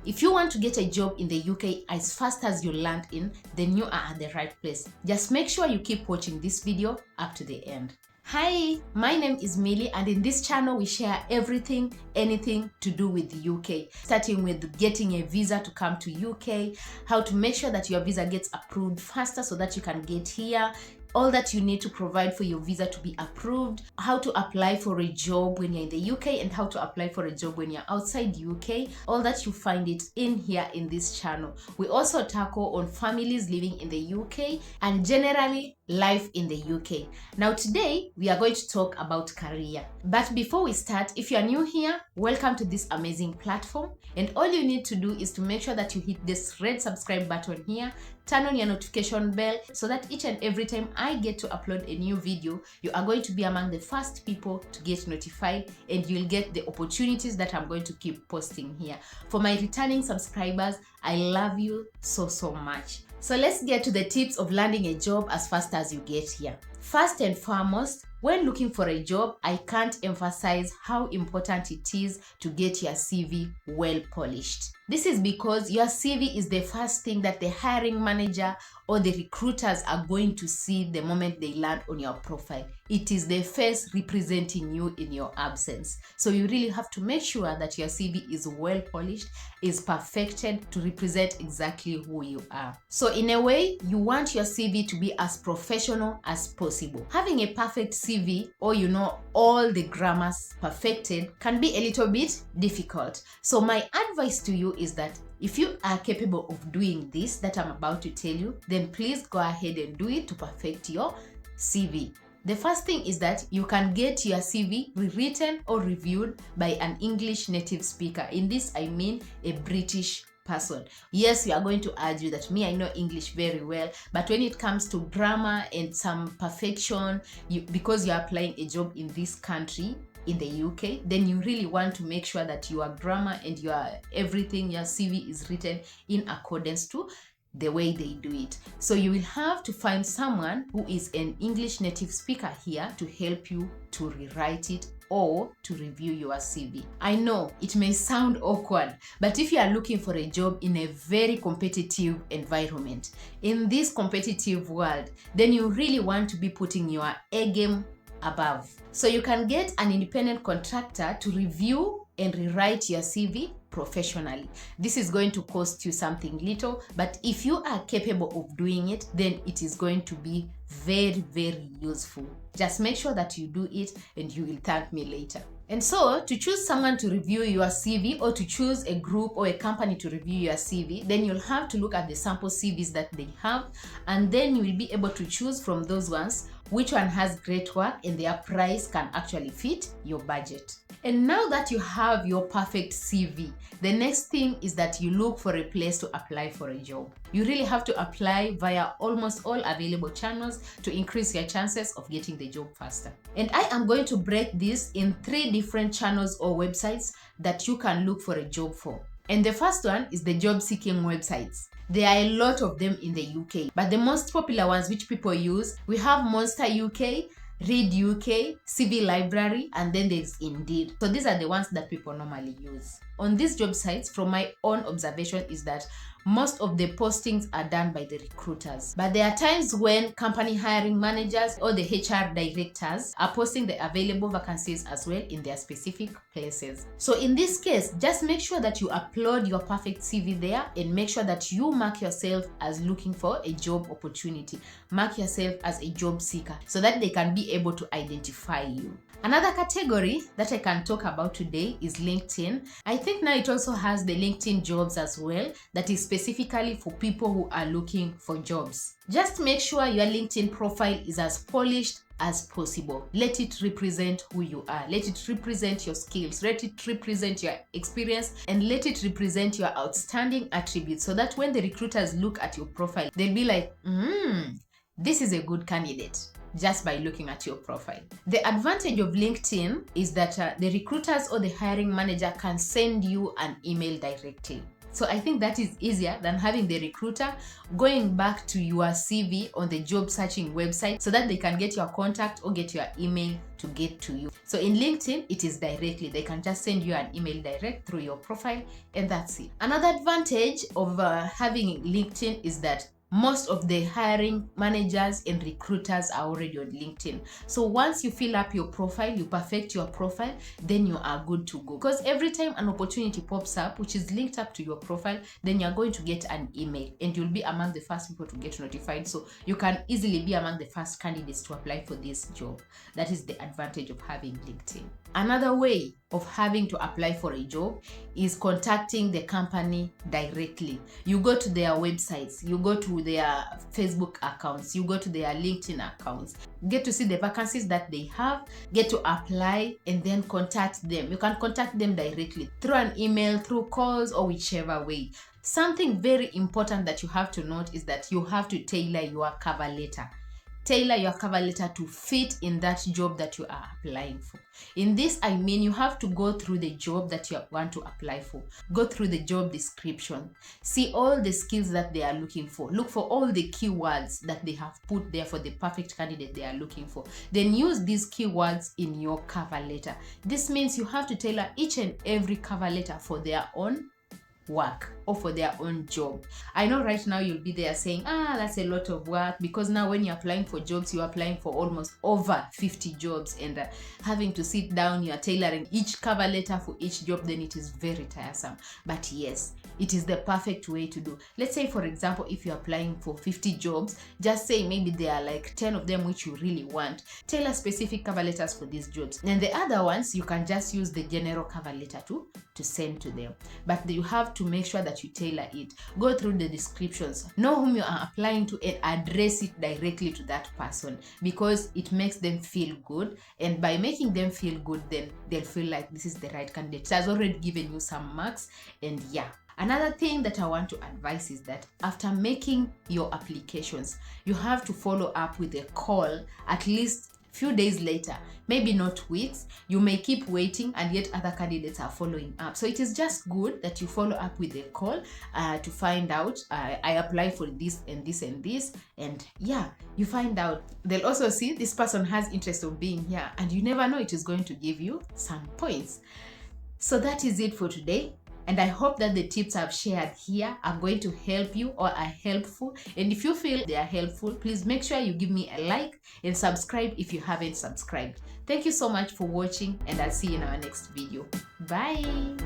If you want to get a job in the UK as fast as you land in, then you are at the right place. Just make sure you keep watching this video up to the end. Hi, my name is Millie, and in this channel we share everything, anything to do with the UK, starting with getting a visa to come to UK, how to make sure that your visa gets approved faster so that you can get here, all that you need to provide for your visa to be approved, how to apply for a job when you're in the UK, and how to apply for a job when you're outside UK. All that you find it in here in this channel. We also tackle on families living in the UK and generally life in the UK. Now today we are going to talk about career. But before we start, if you are new here, welcome to this amazing platform, and all you need to do is to make sure that you hit this red subscribe button here, turn on your notification bell so that each and every time I get to upload a new video, you are going to be among the first people to get notified, and you'll get the opportunities that I'm going to keep posting here. For my returning subscribers, I love you so much. So let's get to the tips of landing a job as fast as you get here. First and foremost, when looking for a job, I can't emphasize how important it is to get your CV well polished. This is because your CV is the first thing that the hiring manager or the recruiters are going to see the moment they land on your profile. It is the face representing you in your absence. So you really have to make sure that your CV is well polished, is perfected to represent exactly who you are. So in a way, you want your CV to be as professional as possible. Having a perfect CV, or all the grammars perfected, can be a little bit difficult. So my advice to you is that if you are capable of doing this that I'm about to tell you, then please go ahead and do it to perfect your CV. The first thing is that you can get your CV rewritten or reviewed by an English native speaker. In this, I mean a British person. Yes, we are going to argue that I know English very well, but when it comes to grammar and some perfection, because you're applying a job in this country, in the UK, then you really want to make sure that your grammar and your CV is written in accordance to the way they do it. So you will have to find someone who is an English native speaker here to help you to rewrite it or to review your CV. I know it may sound awkward, but if you are looking for a job in a very competitive environment, in this competitive world, then you really want to be putting your A game above. So you can get an independent contractor to review and rewrite your CV professionally. This is going to cost you something little, but if you are capable of doing it, then it is going to be very useful. Just make sure that you do it, and you will thank me later. And so to choose someone to review your CV, or to choose a group or a company to review your CV, then you'll have to look at the sample CVs that they have, and then you will be able to choose from those ones which one has great work and their price can actually fit your budget. And now that you have your perfect CV, the next thing is that you look for a place to apply for a job. You really have to apply via almost all available channels to increase your chances of getting the job faster. And I am going to break this in 3 different channels or websites that you can look for a job for. And the first one is the job seeking websites. There are a lot of them in the UK, but the most popular ones which people use, we have Monster UK, Read UK, CV Library, and then there's Indeed. So these are the ones that people normally use. On these job sites, from my own observation, is that most of the postings are done by the recruiters. But there are times when company hiring managers or the HR directors are posting the available vacancies as well in their specific places. So in this case, just make sure that you upload your perfect CV there, and make sure that you mark yourself as looking for a job opportunity. Mark yourself as a job seeker so that they can be able to identify you. Another category that I can talk about today is LinkedIn. I think now it also has the LinkedIn jobs as well, that is specifically for people who are looking for jobs. Just make sure your LinkedIn profile is as polished as possible. Let it represent who you are. Let it represent your skills. Let it represent your experience, and let it represent your outstanding attributes, so that when the recruiters look at your profile, they'll be like, this is a good candidate, just by looking at your profile. The advantage of LinkedIn is that the recruiters or the hiring manager can send you an email directly. So I think that is easier than having the recruiter going back to your CV on the job searching website so that they can get your contact or get your email to get to you. So in LinkedIn, it is directly. They can just send you an email direct through your profile, and that's it. Another advantage of having LinkedIn is that most of the hiring managers and recruiters are already on LinkedIn. So once you fill up your profile, you perfect your profile, then you are good to go. Because every time an opportunity pops up, which is linked up to your profile, then you're going to get an email and you'll be among the first people to get notified. So you can easily be among the first candidates to apply for this job. That is the advantage of having LinkedIn. Another way of having to apply for a job is contacting the company directly. You go to their websites, you go to their Facebook accounts, you go to their LinkedIn accounts, get to see the vacancies that they have, get to apply, and then contact them. You can contact them directly through an email, through calls, or whichever way. Something very important that you have to note is that you have to tailor your cover letter. Tailor your cover letter to fit in that job that you are applying for. In this, I mean you have to go through the job that you want to apply for. Go through the job description. See all the skills that they are looking for. Look for all the keywords that they have put there for the perfect candidate they are looking for. Then use these keywords in your cover letter. This means you have to tailor each and every cover letter for their own work or for their own job. I know right now you'll be there saying, that's a lot of work, because now when you're applying for jobs, you're applying for almost over 50 jobs, and having to sit down, you're tailoring each cover letter for each job, then it is very tiresome. But yes, it is the perfect way to do. Let's say, for example, if you're applying for 50 jobs, just say maybe there are like 10 of them which you really want. Tailor specific cover letters for these jobs. And the other ones, you can just use the general cover letter to send to them. But you have to make sure that you tailor it. Go through the descriptions. Know whom you are applying to and address it directly to that person, because it makes them feel good. And by making them feel good, then they'll feel like this is the right candidate. It has already given you some marks. And yeah. Another thing that I want to advise is that after making your applications, you have to follow up with a call at least few days later, maybe not weeks. You may keep waiting and yet other candidates are following up. So it is just good that you follow up with a call to find out, I apply for this and this and this, and yeah, you find out. They'll also see this person has interest of being here, and you never know, it is going to give you some points. So that is it for today. And I hope that the tips I've shared here are going to help you or are helpful. And if you feel they are helpful, please make sure you give me a like and subscribe if you haven't subscribed. Thank you so much for watching, and I'll see you in our next video. Bye.